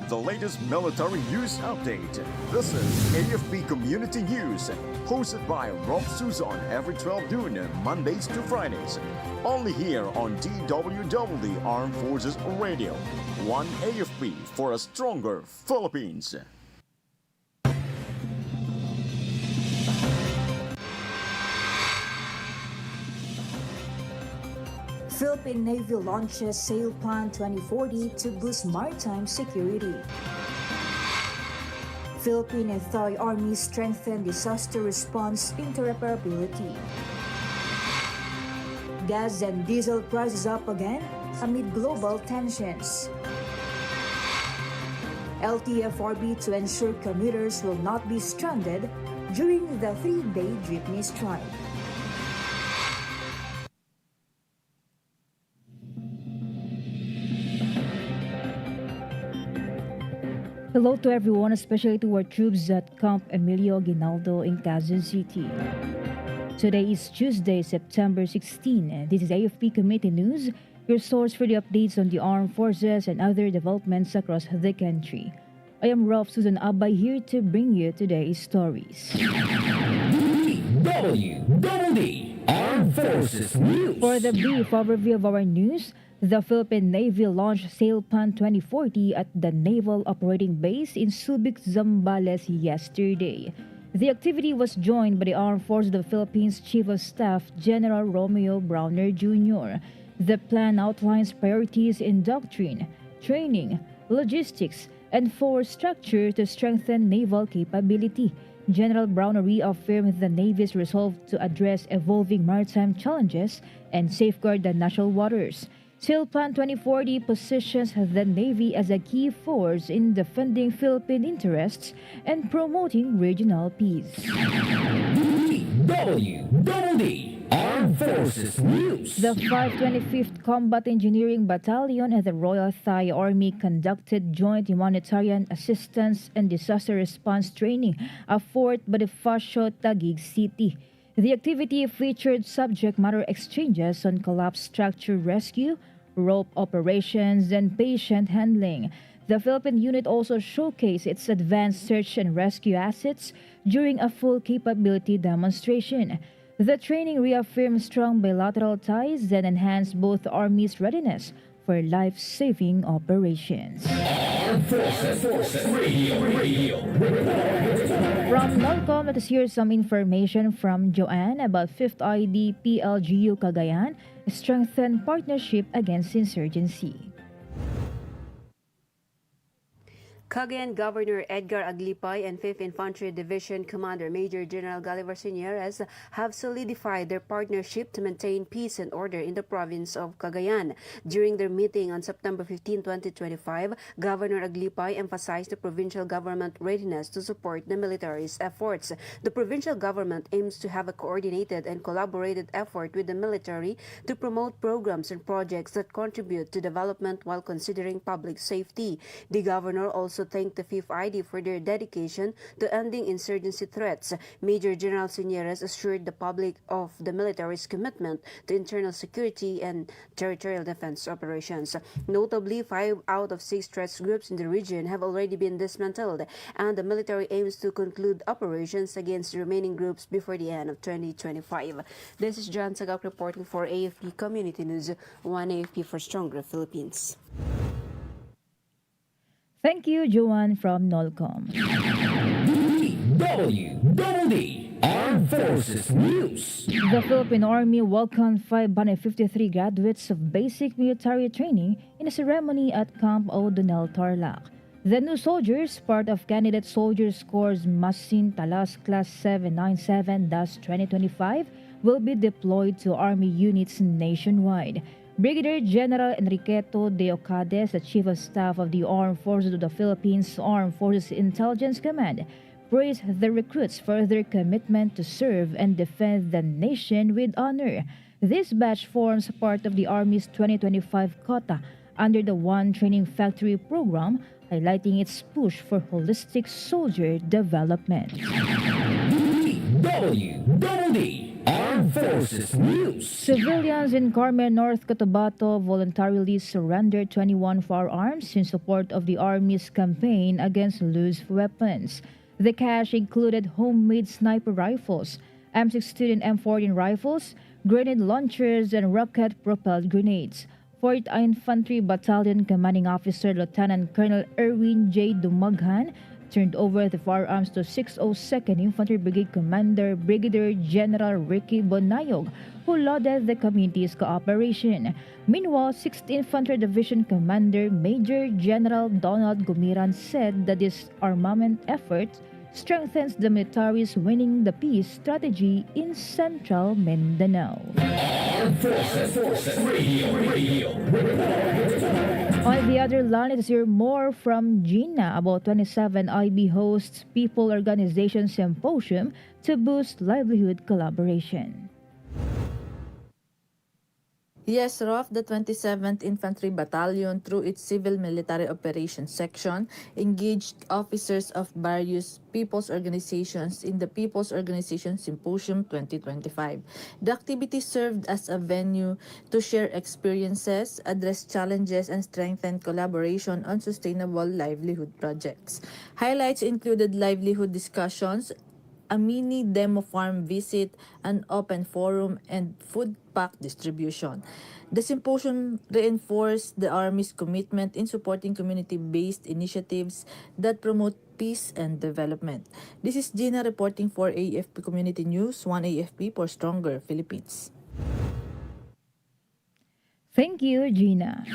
the latest military news update. This is AFP Community News, hosted by Rofh Suzon every 12 noon, Mondays to Fridays. Only here on DWDD Armed Forces Radio. One AFP for a stronger Philippines. Philippine Navy launches Sail Plan 2040 to boost maritime security. Philippine and Thai armies strengthen disaster response interoperability. Gas and diesel prices up again amid global tensions. LTFRB to ensure commuters will not be stranded during the 3-day jeepney strike. Hello to everyone, especially to our troops at Camp Emilio Aguinaldo in Quezon City. Today is Tuesday, September 16, and this is AFP Committee News, your source for the updates on the armed forces and other developments across the country. I am Rofh Suzon-Abay here to bring you today's stories. DWDD Armed Forces News. For the brief overview of our news, the Philippine Navy launched Sail Plan 2040 at the Naval Operating Base in Subic, Zambales yesterday. The activity was joined by the Armed Forces of the Philippines Chief of Staff General Romeo Browner Jr. The plan outlines priorities in doctrine, training, logistics, and force structure to strengthen naval capability. General Browner reaffirmed the Navy's resolve to address evolving maritime challenges and safeguard the national waters. Sail Plan 2040 positions the Navy as a key force in defending Philippine interests and promoting regional peace. DWDD Armed Forces News. The 525th Combat Engineering Battalion and the Royal Thai Army conducted joint humanitarian assistance and disaster response training at Fort Bonifacio, Taguig City. The activity featured subject matter exchanges on collapsed structure rescue, rope operations, and patient handling. The Philippine unit also showcased its advanced search and rescue assets during a full capability demonstration. The training reaffirmed strong bilateral ties and enhanced both armies' readiness for life-saving operations. Armed Forces Radio. From NOLCOM, let us hear some information from Joanne about 5th ID PLGU Cagayan, strengthen partnership against insurgency. Cagayan Governor Edgar Aglipay and 5th Infantry Division Commander Major General Galivar Señores have solidified their partnership to maintain peace and order in the province of Cagayan. During their meeting on September 15, 2025, Governor Aglipay emphasized the provincial government readiness to support the military's efforts. The provincial government aims to have a coordinated and collaborated effort with the military to promote programs and projects that contribute to development while considering public safety. The governor also thanked the 5th ID for their dedication to ending insurgency threats. Major General Señores assured the public of the military's commitment to internal security and territorial defense operations. Notably, 5 out of 6 threat groups in the region have already been dismantled, and the military aims to conclude operations against the remaining groups before the end of 2025. This is John Sagak reporting for AFP Community News, One AFP for Stronger Philippines. Thank you, Joanne from NOLCOM. DWDD Armed Forces News. The Philippine Army welcomed 553 graduates of basic military training in a ceremony at Camp O'Donnell, Tarlac. The new soldiers, part of Candidate Soldiers Corps Masin Talas Class 797-2025, will be deployed to Army units nationwide. Brigadier General Enriqueto de Ocades, the Chief of Staff of the Armed Forces of the Philippines Armed Forces Intelligence Command, praised the recruits for their commitment to serve and defend the nation with honor. This batch forms part of the Army's 2025 quota under the One Training Factory program, highlighting its push for holistic soldier development. DWDD Armed Armed Forces News. Civilians in Carmen, North Cotabato voluntarily surrendered 21 firearms in support of the Army's campaign against loose weapons. The cache included homemade sniper rifles, M16 and M14 rifles, grenade launchers, and rocket-propelled grenades. 4th Infantry Battalion Commanding Officer Lieutenant Colonel Erwin J. Dumaghan turned over the firearms to 602nd Infantry Brigade Commander Brigadier General Ricky Bonayog, who lauded the community's cooperation. Meanwhile, 6th Infantry Division Commander Major General Donald Gumiran said that this armament effort strengthens the military's winning the peace strategy in central Mindanao. Armed Forces Radio. On the other line, let's hear more from Gina about 27 IB hosts People Organization Symposium to boost livelihood collaboration. Yes, Rofh, the 27th Infantry Battalion, through its Civil Military Operations Section, engaged officers of various people's organizations in the People's Organization Symposium 2025. The activity served as a venue to share experiences, address challenges, and strengthen collaboration on sustainable livelihood projects. Highlights included livelihood discussions, a mini demo farm visit, an open forum, and food pack distribution. The symposium reinforced the Army's commitment in supporting community-based initiatives that promote peace and development. This is Gina reporting for AFP Community News, 1 AFP for Stronger Philippines. Thank you, Gina.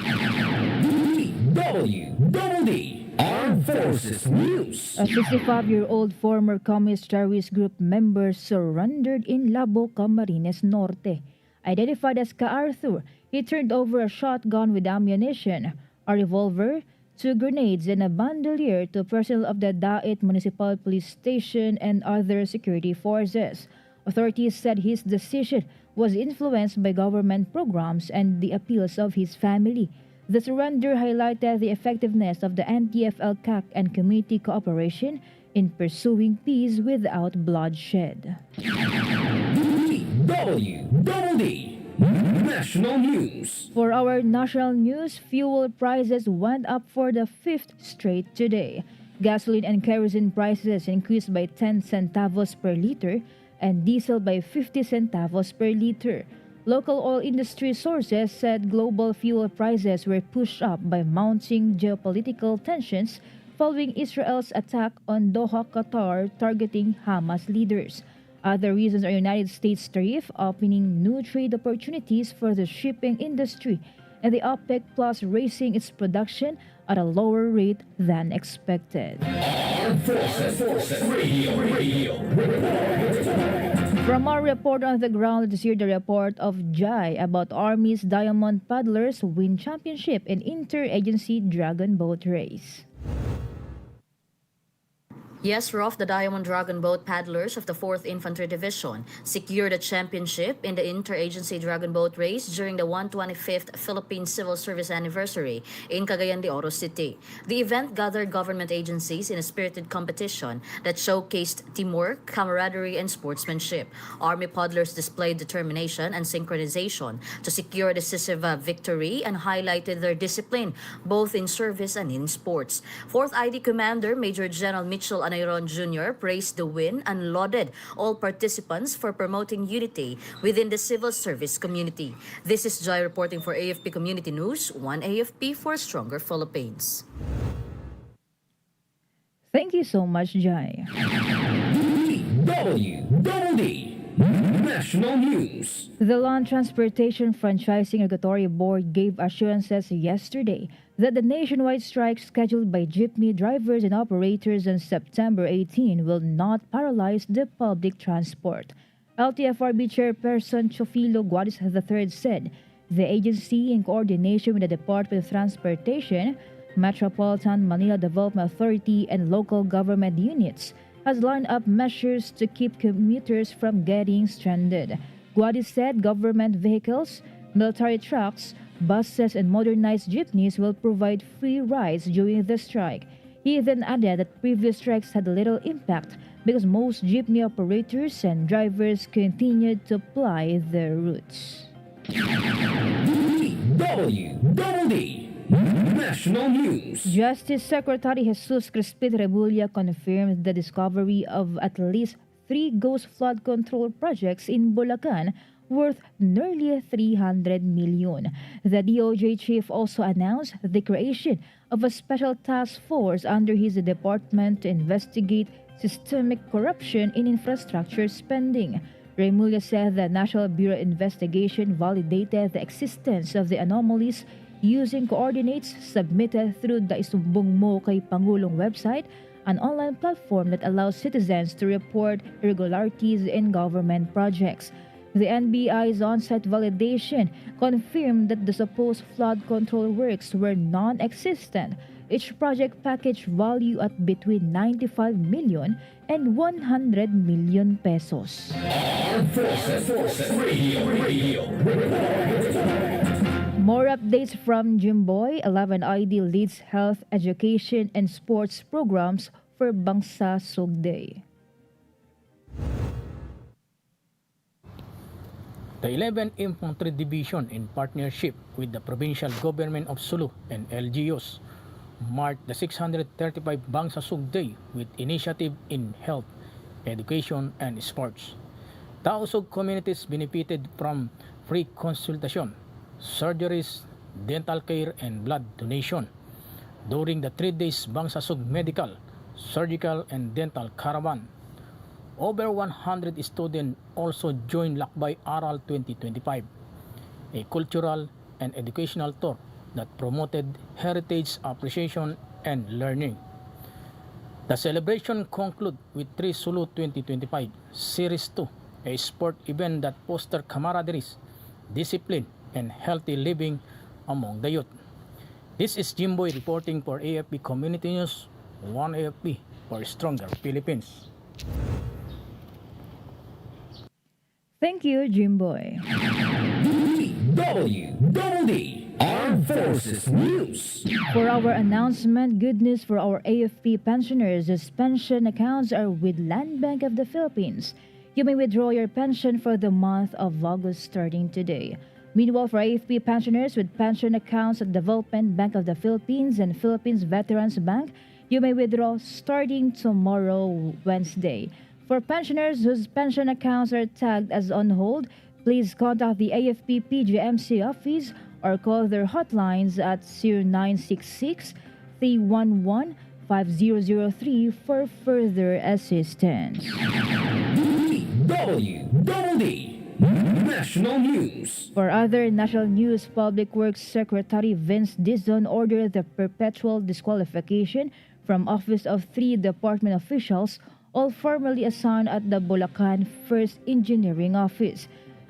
DWDD Armed Forces News. A 65-year-old former Communist terrorist group member surrendered in Labo, Camarines Norte. Identified as Ka Arthur, he turned over a shotgun with ammunition, a revolver, 2 grenades, and a bandolier to personnel of the Dait Municipal Police Station and other security forces. Authorities said his decision was influenced by government programs and the appeals of his family. The surrender highlighted the effectiveness of the NTF-LCAC and community cooperation in pursuing peace without bloodshed. DWDD National News. For our national news, fuel prices went up for the 5th straight today. Gasoline and kerosene prices increased by 10 centavos per liter and diesel by 50 centavos per liter. Local oil industry sources said global fuel prices were pushed up by mounting geopolitical tensions following Israel's attack on Doha, Qatar, targeting Hamas leaders. Other reasons are United States tariff opening new trade opportunities for the shipping industry and the OPEC Plus raising its production at a lower rate than expected. Armed Forces Radio. From our report on the ground, let's hear the report of Jai about Army's Diamond Paddlers win championship in inter-agency dragon boat race. Yes, Rofh, the Diamond Dragon Boat Paddlers of the 4th Infantry Division secured a championship in the Interagency Dragon Boat Race during the 125th Philippine Civil Service Anniversary in Cagayan de Oro City. The event gathered government agencies in a spirited competition that showcased teamwork, camaraderie, and sportsmanship. Army paddlers displayed determination and synchronization to secure a decisive victory and highlighted their discipline both in service and in sports. 4th ID Commander Major General Mitchell Anayron Jr. praised the win and lauded all participants for promoting unity within the civil service community. This is Joy reporting for AFP Community News, 1 AFP for Stronger Philippines. Thank you so much, Jai. DWDD National News. The Land Transportation Franchising Regulatory Board gave assurances yesterday that the nationwide strike scheduled by jeepney drivers and operators on September 18 will not paralyze the public transport. LTFRB Chairperson Chofilo Guadis III said the agency, in coordination with the Department of Transportation, Metropolitan Manila Development Authority, and local government units, has lined up measures to keep commuters from getting stranded. Guadis said government vehicles, military trucks, buses, and modernized jeepneys will provide free rides during the strike. He then added that previous strikes had little impact because most jeepney operators and drivers continued to ply their routes. DWDD National News. Justice Secretary Jesus Crispin Remulla confirmed the discovery of at least 3 ghost flood control projects in Bulacan worth nearly 300 million. The DOJ chief also announced the creation of a special task force under his department to investigate systemic corruption in infrastructure spending. Remulla said the National Bureau investigation validated the existence of the anomalies using coordinates submitted through the Isumbong Mo kay Pangulong website, an online platform that allows citizens to report irregularities in government projects. The NBI's on-site validation confirmed that the supposed flood control works were non-existent. Each project package value at between 95 million and 100 million pesos. Armed Forces Radio. More updates from Jimboy. 11ID leads health, education, and sports programs for Bangsa Sugday. The 11th Infantry Division, in partnership with the Provincial Government of Sulu and LGUs, marked the 635 Bangsa Sugday with initiative in health, education, and sports. Tausug communities benefited from free consultation, surgeries, dental care, and blood donation. During the 3 days Bangsasug Medical, Surgical, and Dental Caravan, over 100 students also joined Lakbay Aral 2025, a cultural and educational tour that promoted heritage appreciation and learning. The celebration concluded with 3 Sulu 2025 Series 2, a sport event that fosters camaraderie, discipline, and healthy living among the youth. This is Jimboy reporting for AFP Community News, 1 AFP for Stronger Philippines. Thank you, Jimboy. DWDD Armed Forces News. For our announcement, good news for our AFP pensioners whose pension accounts are with Land Bank of the Philippines. You may withdraw your pension for the month of August starting today. Meanwhile, for AFP pensioners with pension accounts at Development Bank of the Philippines and Philippines Veterans Bank, you may withdraw starting tomorrow, Wednesday. For pensioners whose pension accounts are tagged as on hold, please contact the AFP PGMC office or call their hotlines at 0966-311-5003 for further assistance. DWDD National News. For other national news, Public Works Secretary Vince Dizon ordered the perpetual disqualification from office of 3 department officials, all formerly assigned at the Bulacan 1st Engineering Office.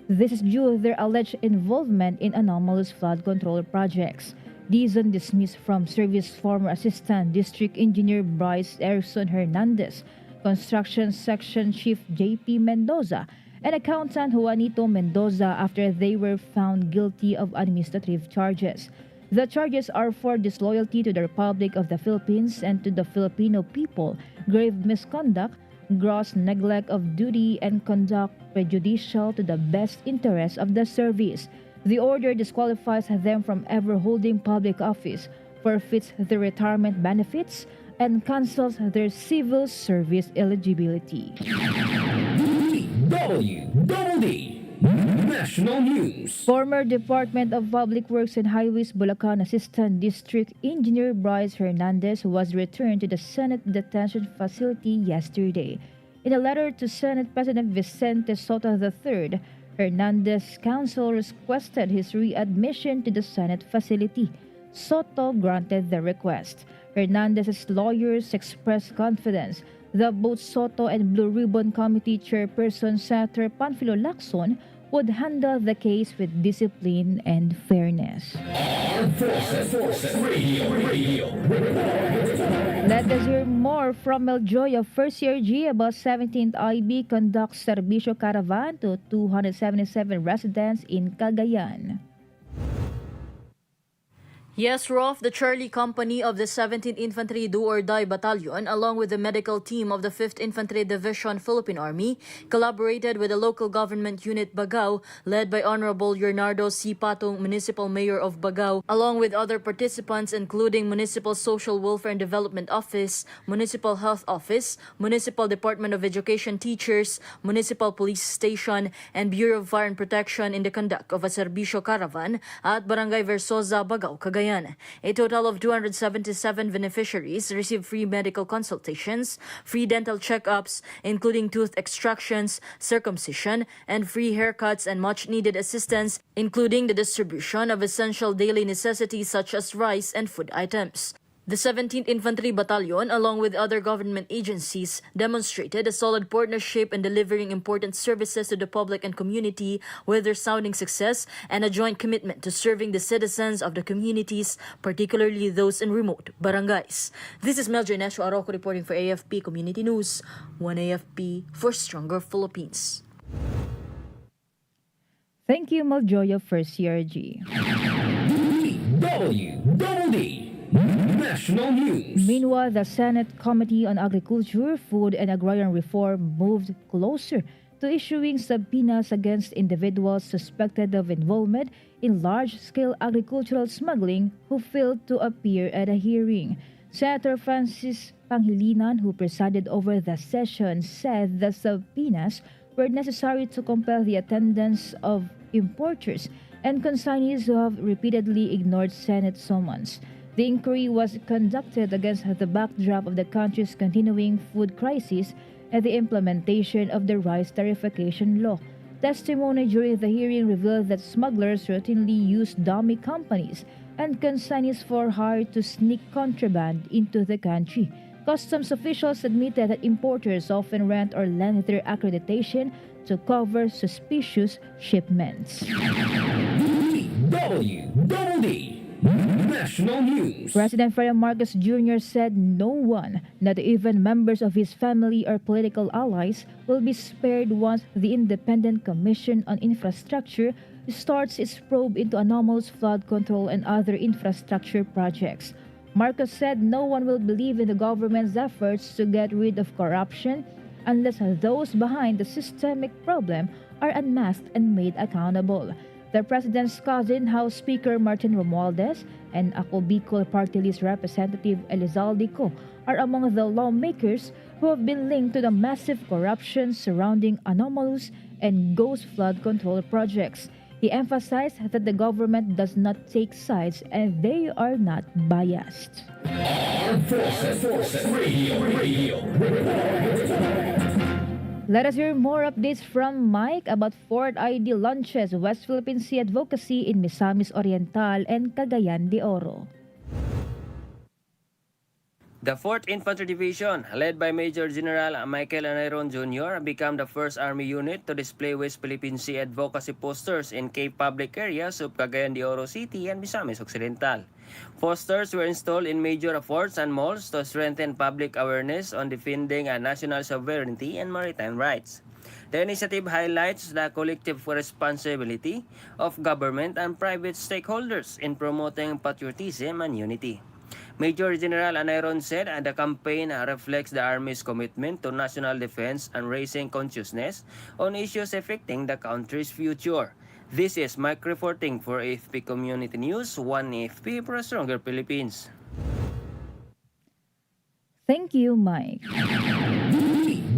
This is due to their alleged involvement in anomalous flood control projects. Dizon dismissed from service former Assistant District Engineer Bryce Erickson Hernandez, Construction Section Chief J.P. Mendoza, and Accountant Juanito Mendoza after they were found guilty of administrative charges. The charges are for disloyalty to the Republic of the Philippines and to the Filipino people, grave misconduct, gross neglect of duty, and conduct prejudicial to the best interest of the service. The order disqualifies them from ever holding public office, forfeits their retirement benefits, and cancels their civil service eligibility. DWDD National News. Former Department of Public Works and Highways Bulacan Assistant District Engineer Bryce Hernandez was returned to the Senate Detention Facility yesterday. In a letter to Senate President Vicente Sota III, Hernandez's counsel requested his readmission to the Senate facility. Soto granted the request. Hernandez's lawyers expressed confidence that both Soto and Blue Ribbon Committee Chairperson Senator Panfilo Lacson would handle the case with discipline and fairness. Armed Forces Radio. Let us hear more from Meljoy of First Year G about 17th IB conducts Serbisyo Caravan to 277 residents in Cagayan. Yes, Rofh, the Charlie Company of the 17th Infantry Do-or-Die Battalion, along with the medical team of the 5th Infantry Division Philippine Army, collaborated with the local government unit Bagao, led by Honorable Leonardo C. Patong, Municipal Mayor of Bagao, along with other participants including Municipal Social Welfare and Development Office, Municipal Health Office, Municipal Department of Education teachers, Municipal Police Station, and Bureau of Fire and Protection in the conduct of a serbisyo caravan at Barangay Versosa, Bagao, Cagayan. A total of 277 beneficiaries received free medical consultations, free dental checkups, including tooth extractions, circumcision, and free haircuts and much-needed assistance, including the distribution of essential daily necessities such as rice and food items. The 17th Infantry Battalion, along with other government agencies, demonstrated a solid partnership in delivering important services to the public and community with resounding success and a joint commitment to serving the citizens of the communities, particularly those in remote barangays. This is Meljo Inesio Arroco reporting for AFP Community News, 1 AFP for Stronger Philippines. Thank you, Maljoyo for CRG. DWDD National News. Meanwhile, the Senate Committee on Agriculture, Food and Agrarian Reform moved closer to issuing subpoenas against individuals suspected of involvement in large-scale agricultural smuggling who failed to appear at a hearing. Senator Francis Pangilinan, who presided over the session, said the subpoenas were necessary to compel the attendance of importers and consignees who have repeatedly ignored Senate summons. The inquiry was conducted against the backdrop of the country's continuing food crisis and the implementation of the rice tariffication law. Testimony during the hearing revealed that smugglers routinely use dummy companies and consignees for hire to sneak contraband into the country. Customs officials admitted that importers often rent or lend their accreditation to cover suspicious shipments. DWDD National News. President Ferdinand Marcos Jr. said no one, not even members of his family or political allies, will be spared once the Independent Commission on Infrastructure starts its probe into anomalous flood control and other infrastructure projects. Marcos said no one will believe in the government's efforts to get rid of corruption unless those behind the systemic problem are unmasked and made accountable. The president's cousin, House Speaker Martin Romualdez, and Ako Bicol Party List Representative Elizalde Co are among the lawmakers who have been linked to the massive corruption surrounding anomalous and ghost flood control projects. He emphasized that the government does not take sides and they are not biased. Armed Forces Radio. Let us hear more updates from Mike about Fort ID launches West Philippine Sea advocacy in Misamis Oriental and Cagayan de Oro. The 4th Infantry Division, led by Major General Michael Anairon Jr., became the first Army unit to display West Philippine Sea advocacy posters in key public areas of Cagayan de Oro City and Misamis Occidental. Posters were installed in major forts and malls to strengthen public awareness on defending national sovereignty and maritime rights. The initiative highlights the collective responsibility of government and private stakeholders in promoting patriotism and unity. Major General Anairon said the campaign reflects the Army's commitment to national defense and raising consciousness on issues affecting the country's future. This is Mike reporting for AFP Community News, 1 AFP for a Stronger Philippines. Thank you, Mike.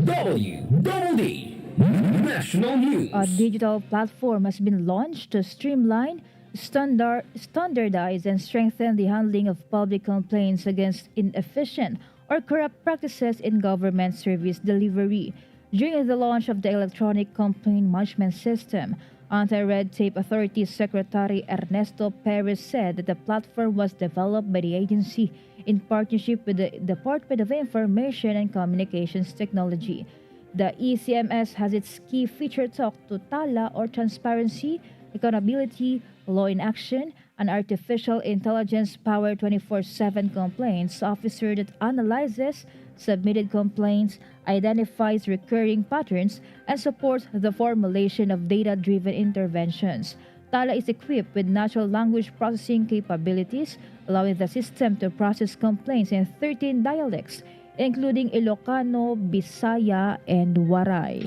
DWDD National News. A digital platform has been launched to streamline, standardize, and strengthen the handling of public complaints against inefficient or corrupt practices in government service delivery. During the launch of the electronic complaint management system, Anti-Red Tape Authority Secretary Ernesto Perez said that the platform was developed by the agency in partnership with the Department of Information and Communications Technology. The ECMS has its key feature talk to TALA or Transparency, Accountability, Law in Action, an artificial intelligence-powered 24/7 complaints officer that analyzes submitted complaints, identifies recurring patterns, and supports the formulation of data-driven interventions. Tala is equipped with natural language processing capabilities, allowing the system to process complaints in 13 dialects, including Ilocano, Bisaya, and Waray.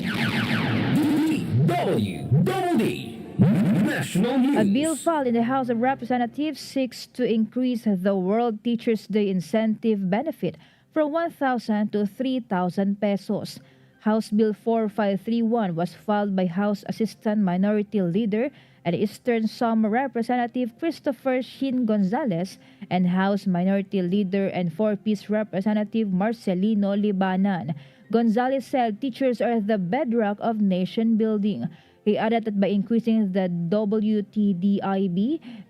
DWDD National News. A bill filed in the House of Representatives seeks to increase the World Teachers' Day incentive benefit from 1,000 to 3,000 pesos. House Bill 4531 was filed by House Assistant Minority Leader and Eastern Samar Representative Christopher Shin Gonzalez and House Minority Leader and 4-piece Representative Marcelino Libanan. Gonzalez said teachers are the bedrock of nation building. He added that by increasing the WTDIB,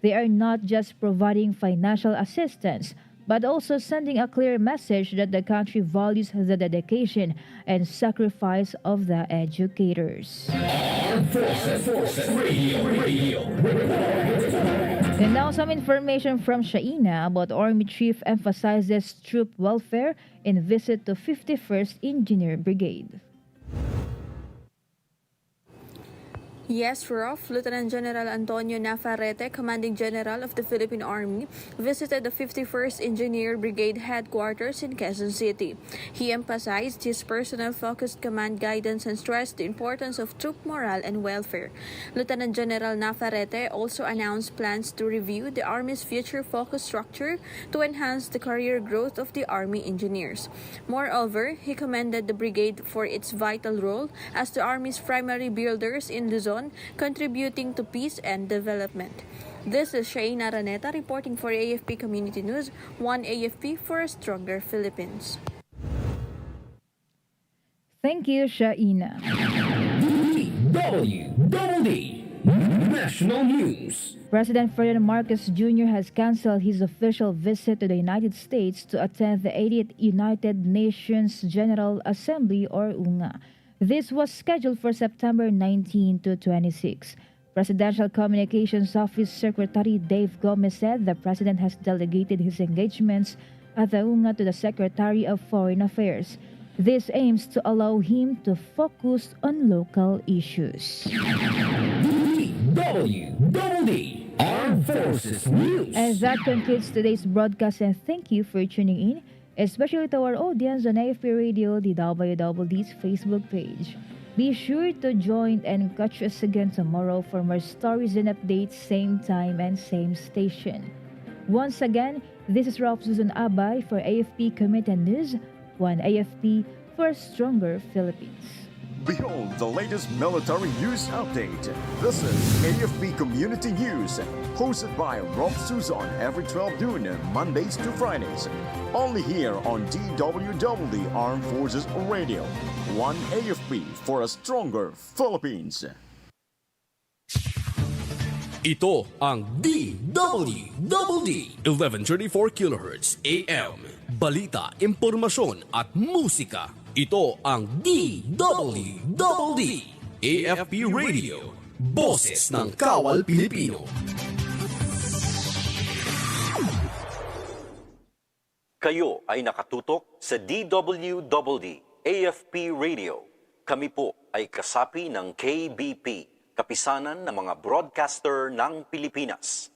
they are not just providing financial assistance, but also sending a clear message that the country values the dedication and sacrifice of the educators. Armed Forces Radio. And now some information from Shaina about Army Chief emphasizes troop welfare in visit to 51st Engineer Brigade. Yes, Rofh, Lieutenant General Antonio Navarrete, Commanding General of the Philippine Army, visited the 51st Engineer Brigade headquarters in Quezon City. He emphasized his personnel-focused command guidance and stressed the importance of troop morale and welfare. Lieutenant General Navarrete also announced plans to review the Army's future focus structure to enhance the career growth of the Army engineers. Moreover, he commended the brigade for its vital role as the Army's primary builders in Luzon, contributing to peace and development. This is Shaina Raneta reporting for AFP Community News, one AFP for a stronger Philippines. Thank you, Shaina. DWDD National News. President Ferdinand Marcos Jr. has canceled his official visit to the United States to attend the 80th United Nations General Assembly, or UNGA. This was scheduled for September 19 to 26. Presidential Communications Office Secretary Dave Gomez said the president has delegated his engagements at the UNGA to the Secretary of Foreign Affairs. This aims to allow him to focus on local issues. DWDD Armed Forces News. And that concludes today's broadcast, and thank you for tuning in, especially to our audience on AFP Radio, the DWDD's Facebook page. Be sure to join and catch us again tomorrow for more stories and updates, same time and same station. Once again, this is Rofh Suzon-Abay for AFP Community News, one AFP for a stronger Philippines. Behold the latest military news update. This is AFP Community News, hosted by Rofh Suzon every 12 noon, Mondays to Fridays. Only here on DWDD Armed Forces Radio. One AFP for a stronger Philippines. Ito ang DWDD 1134 kHz AM. Balita, impormasyon at musika. Ito ang DWDD AFP Radio. Boses ng Kawal Pilipino. Kayo ay nakatutok sa DWDD AFP Radio. Kami po ay kasapi ng KBP, Kapisanan ng mga Broadcaster ng Pilipinas.